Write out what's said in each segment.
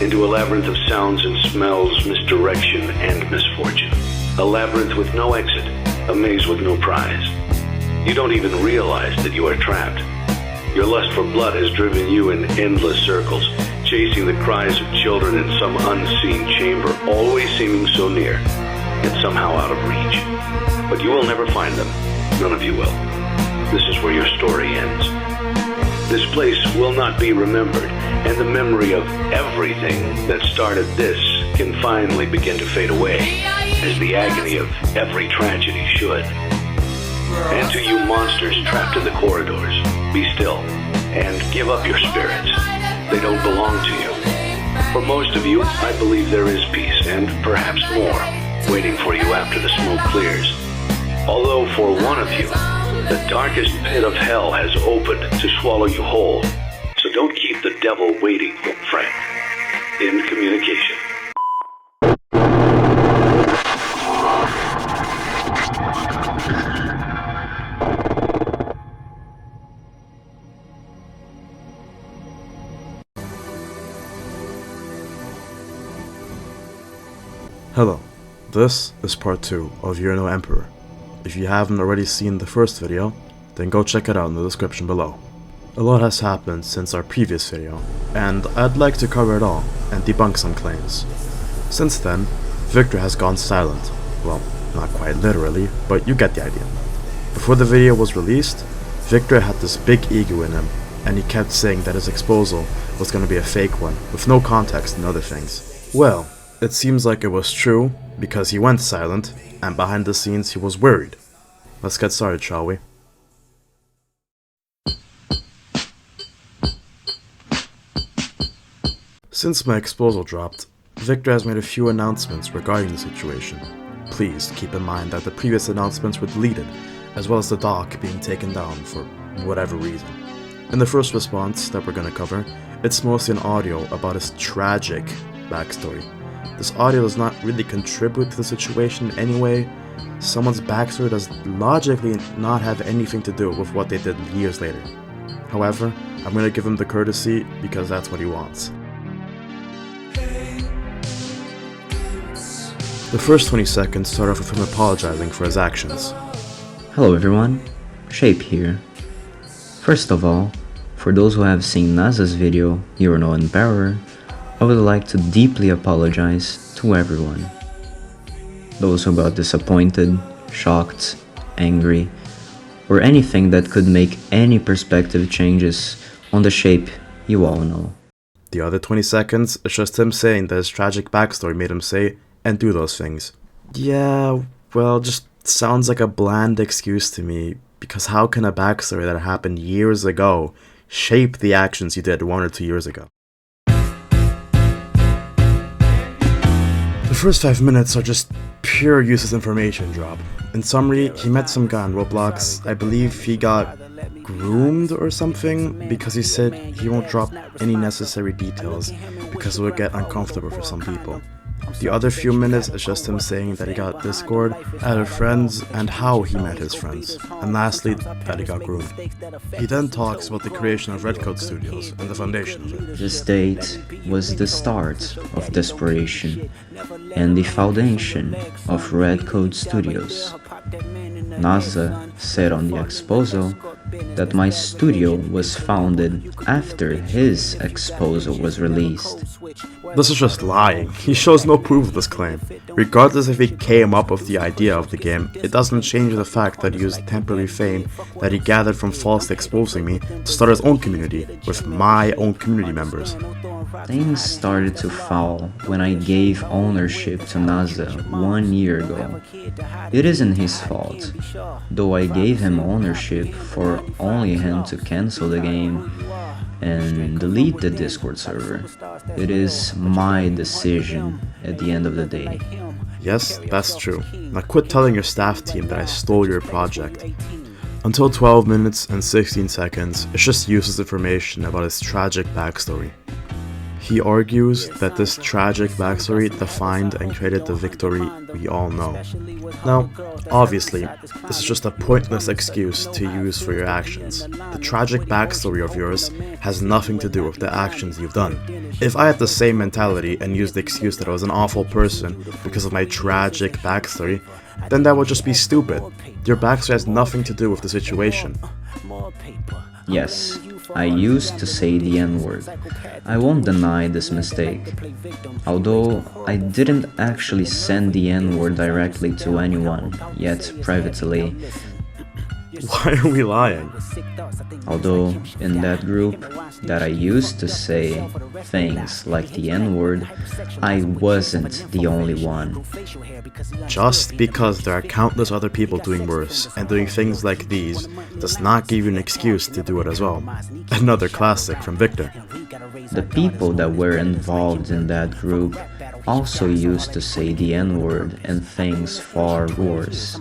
into a labyrinth of sounds and smells, misdirection and misfortune. A labyrinth with no exit, a maze with no prize. You don't even realize that you are trapped. Your lust for blood has driven you in endless circles, chasing the cries of children in some unseen chamber, always seeming so near, yet somehow out of reach. But you will never find them. None of you will. This is where your story ends. This place will not be remembered, and the memory of everything that started this can finally begin to fade away, as the agony of every tragedy should. And to you monsters trapped in the corridors, be still, and give up your spirits. They don't belong to you. For most of you, I believe there is peace, and perhaps more, waiting for you after the smoke clears. Although for one of you, the darkest pit of hell has opened to swallow you whole. So don't keep the devil waiting, friend. In communication. Hello, this is part 2 of You're No Emperor. If you haven't already seen the first video, then go check it out in the description below. A lot has happened since our previous video, and I'd like to cover it all and debunk some claims. Since then, Victor has gone silent. Well, not quite literally, but you get the idea. Before the video was released, Victor had this big ego in him, and he kept saying that his exposal was going to be a fake one, with no context and other things. Well, it seems like it was true, because he went silent, and behind the scenes he was worried. Let's get started, shall we? Since my exposal dropped, Victor has made a few announcements regarding the situation. Please keep in mind that the previous announcements were deleted, as well as the doc being taken down for whatever reason. In the first response that we're going to cover, it's mostly an audio about his tragic backstory. This audio does not really contribute to the situation in any way. Someone's backstory does logically not have anything to do with what they did years later. However, I'm going to give him the courtesy because that's what he wants. The first 20 seconds start off with him apologizing for his actions. Hello everyone, Shape here. First of all, for those who have seen NASA's video, You're No Emperor, I would like to deeply apologize to everyone. Those who got disappointed, shocked, angry, or anything that could make any perspective changes on the Shape you all know. The other 20 seconds is just him saying that his tragic backstory made him say and do those things. Yeah, well, just sounds like a bland excuse to me, because how can a backstory that happened years ago shape the actions you did 1 or 2 years ago? The first 5 minutes are just pure useless information drop. In summary, he met some guy on Roblox. I believe he got groomed or something, because he said he won't drop any necessary details because it would get uncomfortable for some people. The other few minutes is just him saying that he got Discord, added friends, and how he met his friends. And lastly, that he got groomed. He then talks about the creation of Redcode Studios and the foundation of it. This date was the start of desperation and the foundation of Redcode Studios. NASA said on the exposal that my studio was founded after his exposal was released. This is just lying. He shows no proof of this claim. Regardless if he came up with the idea of the game, it doesn't change the fact that he used temporary fame that he gathered from falsely exposing me to start his own community with my own community members. Things started to fall when I gave ownership to NASA 1 year ago. It isn't his fault, though I gave him ownership for only him to cancel the game and delete the Discord server. It is my decision at the end of the day. Yes, that's true. Now quit telling your staff team that I stole your project. Until 12 minutes and 16 seconds, it's just useless information about his tragic backstory. He argues that this tragic backstory defined and created the victory we all know. Now, obviously, this is just a pointless excuse to use for your actions. The tragic backstory of yours has nothing to do with the actions you've done. If I had the same mentality and used the excuse that I was an awful person because of my tragic backstory, then that would just be stupid. Your backstory has nothing to do with the situation. Yes, I used to say the N-word. I won't deny this mistake. Although I didn't actually send the N-word directly to anyone, yet privately. Why are we lying? Although in that group that I used to say things like the N-word, I wasn't the only one. Just because there are countless other people doing worse and doing things like these does not give you an excuse to do it as well. Another classic from Victor. The people that were involved in that group also used to say the N-word and things far worse.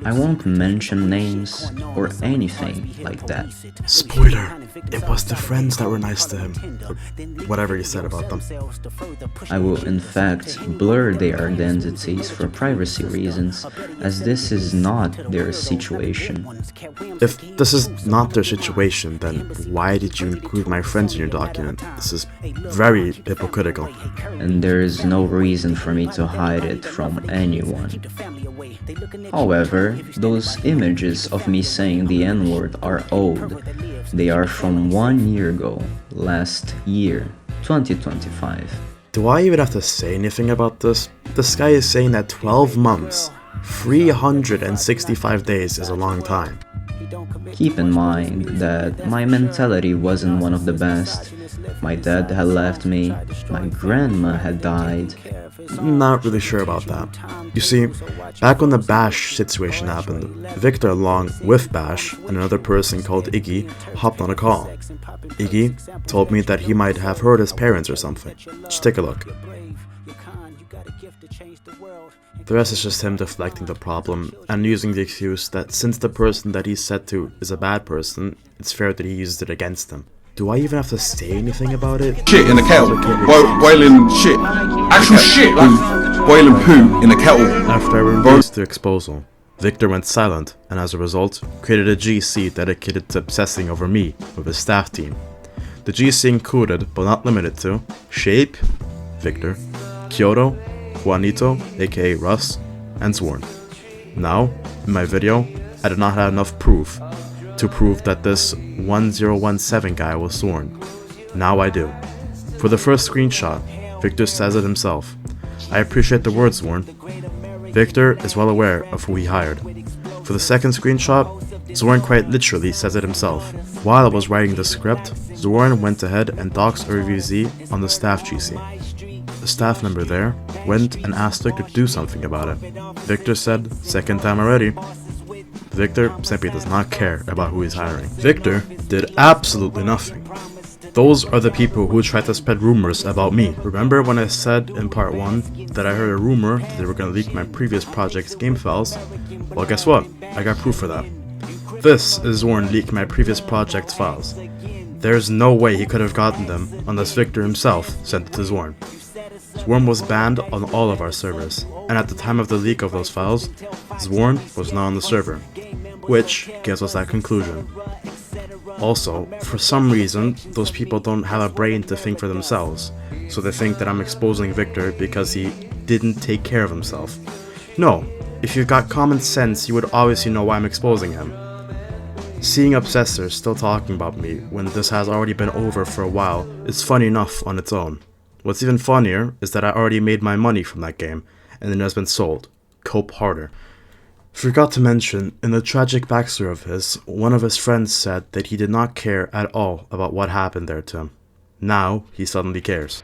I won't mention names or anything like that. Spoiler! It was the friends that were nice to him. Or whatever he said about them. I will in fact blur their identities for privacy reasons, as this is not their situation. If this is not their situation, then why did you include my friends in your document? This is very hypocritical. And there is no reason for me to hide it from anyone. However, those images of me saying the N-word are old. They are from 1 year ago, last year, 2025. Do I even have to say anything about this? This guy is saying that 12 months, 365 days is a long time. Keep in mind that my mentality wasn't one of the best. My dad had left me, my grandma had died. Not really sure about that. You see, back when the Bash situation happened, Victor along with Bash and another person called Iggy hopped on a call. Iggy told me that he might have hurt his parents or something. Just take a look. The rest is just him deflecting the problem and using the excuse that since the person that he's said to is a bad person, it's fair that he used it against them. Do I even have to say anything about it? Shit in the kettle. Boiling shit. Actual shit. Like boiling poo in the kettle. After I released the exposal, Victor went silent and as a result, created a GC dedicated to obsessing over me with his staff team. The GC included, but not limited to, Shape, Victor, Kyoto, Juanito, aka Russ, and Sworn. Now, in my video, I did not have enough proof to prove that this 1017 guy was Sworn. Now I do. For the first screenshot, Victor says it himself. I appreciate the word Sworn. Victor is well aware of who he hired. For the second screenshot, Zorn quite literally says it himself. While I was writing the script, Zorn went ahead and doxed RVZ on the staff GC. The staff member there went and asked Victor to do something about it. Victor said, second time already. Victor simply does not care about who he's hiring. Victor did absolutely nothing. Those are the people who tried to spread rumors about me. Remember when I said in part 1 that I heard a rumor that they were going to leak my previous project's game files? Well, guess what? I got proof for that. This is Zorn leaking my previous project's files. There's no way he could have gotten them unless Victor himself sent it to Zorn. Zorn was banned on all of our servers, and at the time of the leak of those files, Zorn was not on the server, which gives us that conclusion. Also, for some reason, those people don't have a brain to think for themselves, so they think that I'm exposing Victor because he didn't take care of himself. No, if you've got common sense, you would obviously know why I'm exposing him. Seeing Obsessor still talking about me when this has already been over for a while is funny enough on its own. What's even funnier is that I already made my money from that game, and it has been sold. Cope harder. Forgot to mention, in the tragic backstory of his, one of his friends said that he did not care at all about what happened there to him. Now, he suddenly cares.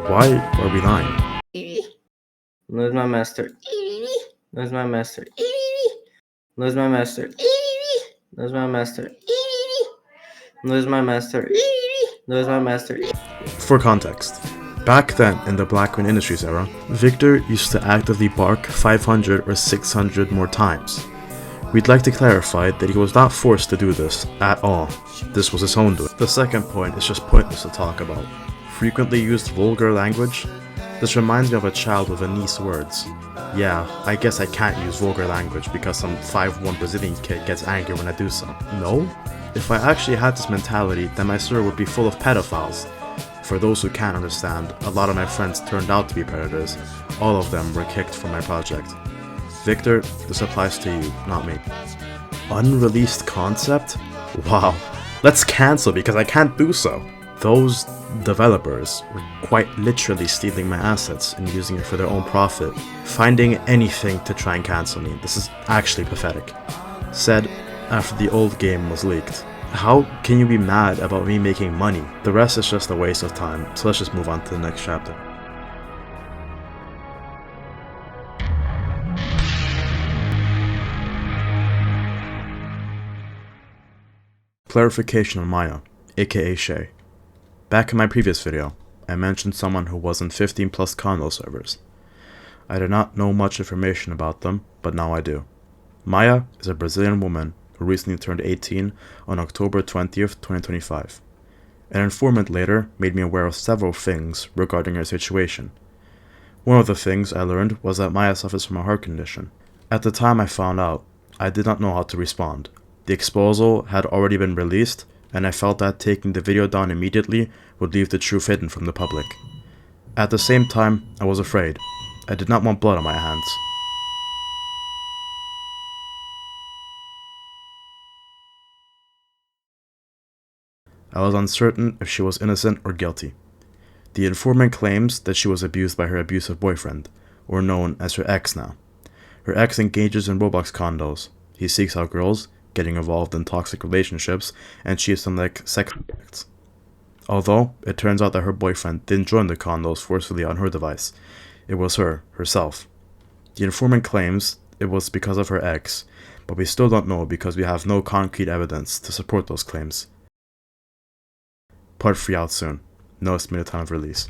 Why are we lying? Lose my master. Lose my master. Lose my master. Lose my master. Lose my master. No, it's not master. For context, back then in the Blackman Industries era, Victor used to actively bark 500 or 600 more times. We'd like to clarify that he was not forced to do this at all. This was his own doing. The second point is just pointless to talk about. Frequently used vulgar language? This reminds me of a child with Anise words. Yeah, I guess I can't use vulgar language because some 5'1" Brazilian kid gets angry when I do so. No? If I actually had this mentality, then my server would be full of pedophiles. For those who can't understand, a lot of my friends turned out to be predators. All of them were kicked from my project. Victor, this applies to you, not me. Unreleased concept? Wow. Let's cancel because I can't do so. Those developers were quite literally stealing my assets and using it for their own profit. Finding anything to try and cancel me. This is actually pathetic. Said after the old game was leaked. How can you be mad about me making money? The rest is just a waste of time, so let's just move on to the next chapter. Clarification on Maya, aka Shay. Back in my previous video, I mentioned someone who was in 15 plus condo servers. I did not know much information about them, but now I do. Maya is a Brazilian woman who recently turned 18 on October 20th, 2025. An informant later made me aware of several things regarding her situation. One of the things I learned was that Maya suffers from a heart condition. At the time I found out, I did not know how to respond. The exposal had already been released, and I felt that taking the video down immediately would leave the truth hidden from the public. At the same time, I was afraid. I did not want blood on my hands. I was uncertain if she was innocent or guilty. The informant claims that she was abused by her abusive boyfriend, or known as her ex now. Her ex engages in Roblox condos. He seeks out girls, getting involved in toxic relationships, and cheats on like sex acts. Although, it turns out that her boyfriend didn't join the condos forcefully on her device. It was herself. The informant claims it was because of her ex, but we still don't know because we have no concrete evidence to support those claims. Part 3 out soon. No estimated time of release.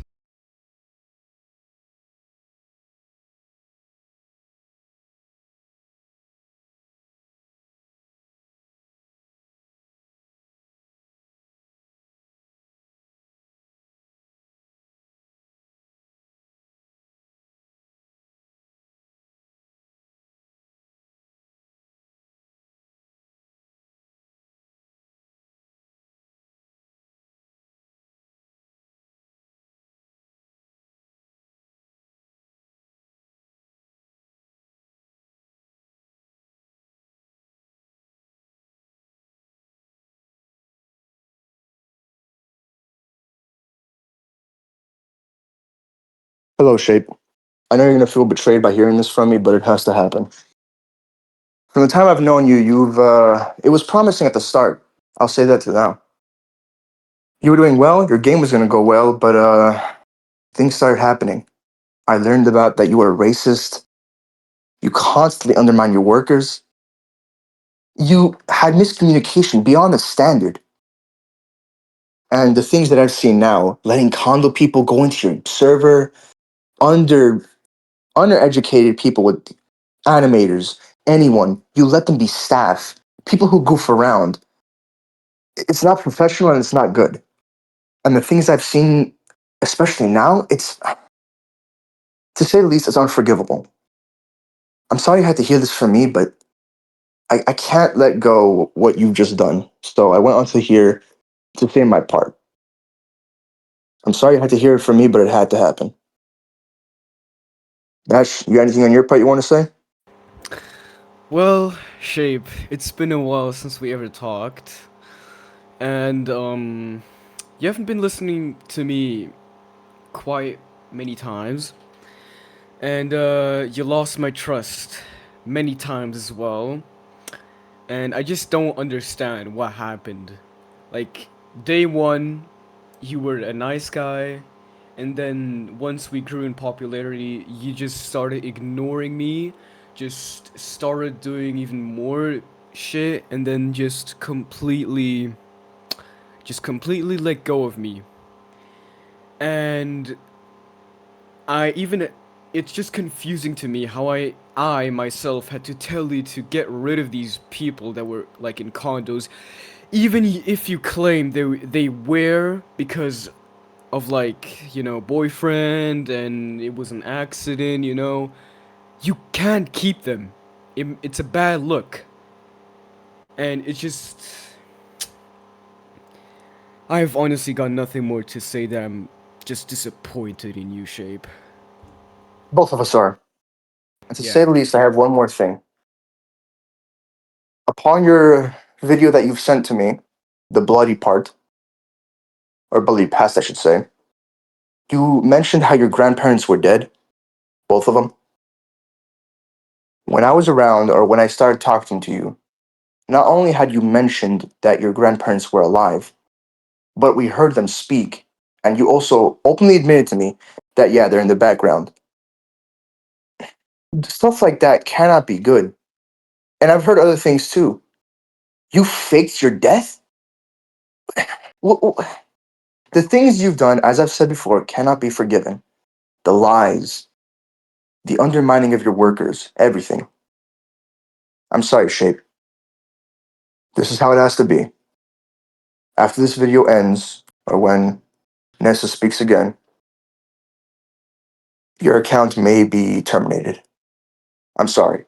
Hello, Shape. I know you're going to feel betrayed by hearing this from me, but it has to happen. From the time I've known you, it was promising at the start. I'll say that to now. You were doing well, your game was going to go well, but things started happening. I learned about that you were a racist. You constantly undermine your workers. You had miscommunication beyond the standard. And the things that I've seen now, letting condo people go into your server, undereducated people with animators, anyone, you let them be staff, people who goof around. It's not professional and it's not good. And the things I've seen, especially now, it's, to say the least, it's unforgivable. I'm sorry you had to hear this from me, but I can't let go what you've just done. So I went onto here to say my part. I'm sorry you had to hear it from me, but it had to happen. Nash, you got anything on your part you want to say? Well, Shape, it's been a while since we ever talked. And, you haven't been listening to me quite many times. And, you lost my trust many times as well. And I just don't understand what happened. Like, day one, you were a nice guy. And then once we grew in popularity, you just started ignoring me, just started doing even more shit, and then just just completely let go of me. And it's just confusing to me how I myself had to tell you to get rid of these people that were like in condos, even if you claim they were because of like, you know, boyfriend and it was an accident, you know. You can't keep them. It's a bad look. And it's just, I've honestly got nothing more to say that I'm just disappointed in you, Shape. Both of us are. And to say Yeah. the least, I have one more thing. Upon your video that you've sent to me, the bloody part, or bloody past, I should say, you mentioned how your grandparents were dead, both of them. When I was around, or when I started talking to you, not only had you mentioned that your grandparents were alive, but we heard them speak, and you also openly admitted to me that, yeah, they're in the background. Stuff like that cannot be good. And I've heard other things too. You faked your death? Wh- wh- The things you've done, as I've said before, cannot be forgiven. The lies, the undermining of your workers, everything. I'm sorry, Shape. This is how it has to be. After this video ends, or when Nessa speaks again, your account may be terminated. I'm sorry.